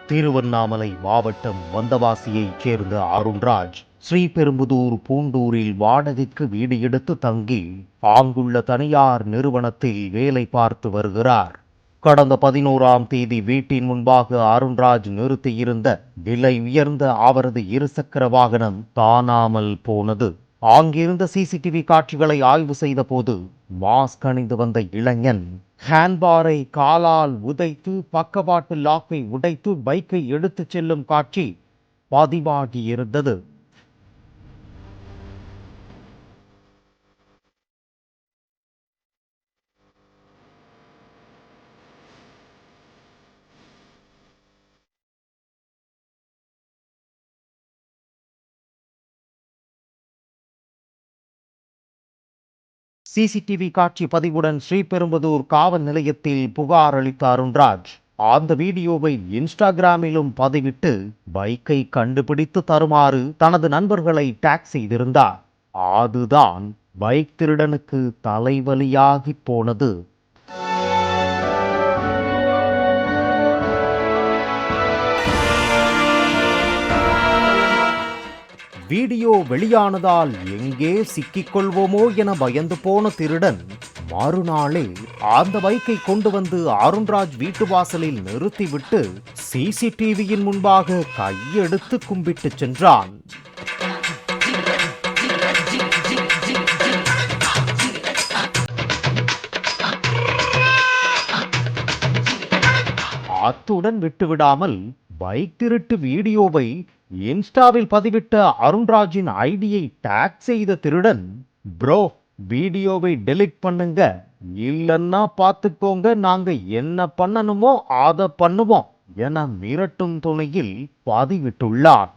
திருவண்ணாமலை மாவட்டம் வந்தவாசியைச் சேர்ந்த அருண்ராஜ் ஸ்ரீபெரும்புதூர் பூண்டூரில் வாடகைக்கு வீடு எடுத்து தங்கி அங்குள்ள தனியார் நிறுவனத்தில் வேலை பார்த்து வருகிறார். கடந்த 11ஆம் தேதி வீட்டின் முன்பாக அருண்ராஜ் நிறுத்தியிருந்த விலை உயர்ந்த அவரது இருசக்கர வாகனம் காணாமல் போனது. அங்கிருந்த சிசிடிவி காட்சிகளை ஆய்வு செய்த போது மாஸ்க் அணிந்து வந்த இளைஞன் ஹேண்ட்பாரை காலால் உதைத்து பக்கவாட்டு லாக்கை உடைத்து பைக்கை எடுத்துச் செல்லும் காட்சி பதிவாகியிருந்தது. சிசிடிவி காட்சி பதிவுடன் ஸ்ரீபெரும்புதூர் காவல் நிலையத்தில் புகார் அளித்த அருண்ராஜ் அந்த வீடியோவை இன்ஸ்டாகிராமிலும் பதிவிட்டு பைக்கை கண்டுபிடித்து தருமாறு தனது நண்பர்களை டேக் செய்திருந்தார். அதுதான் பைக் திருடனுக்கு தலைவலியாகி போனது. வீடியோ வெளியானதால் எங்கே சிக்கிக்கொள்வோமோ என பயந்து போன திருடன் மறுநாளே அந்த பைக்கை கொண்டு வந்து அருண்ராஜ் வீட்டு வாசலில் நிறுத்திவிட்டு சிசிடிவியின் முன்பாக கையெடுத்து கும்பிட்டு சென்றான். அத்துடன் விட்டுவிடாமல் பைக் திருட்டு வீடியோவை இன்ஸ்டாவில் பதிவிட்ட அருண்ராஜின் ஐடியை டேக் செய்த திருடன், ப்ரோ வீடியோவை டெலிட் பண்ணுங்க, இல்லன்னா பார்த்துக்கோங்க, நாங்க என்ன பண்ணணுமோ அதை பண்ணுவோம் என மிரட்டும் துணையில் பதிவிட்டுள்ளார்.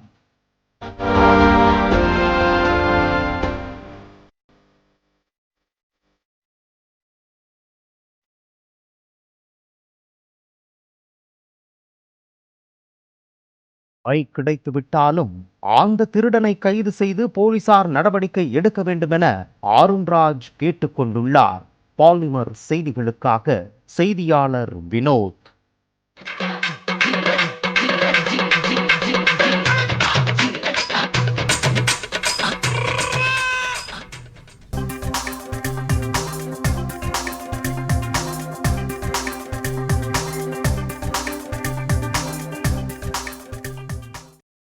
பைக் கிடைத்து விட்டாலும் அந்த திருடனை கைது செய்து போலீசார் நடவடிக்கை எடுக்க வேண்டும் என அருண்ராஜ் கேட்டுக்கொண்டுள்ளார். பாலிமர் செய்திகளுக்காக செய்தியாளர் வினோத்.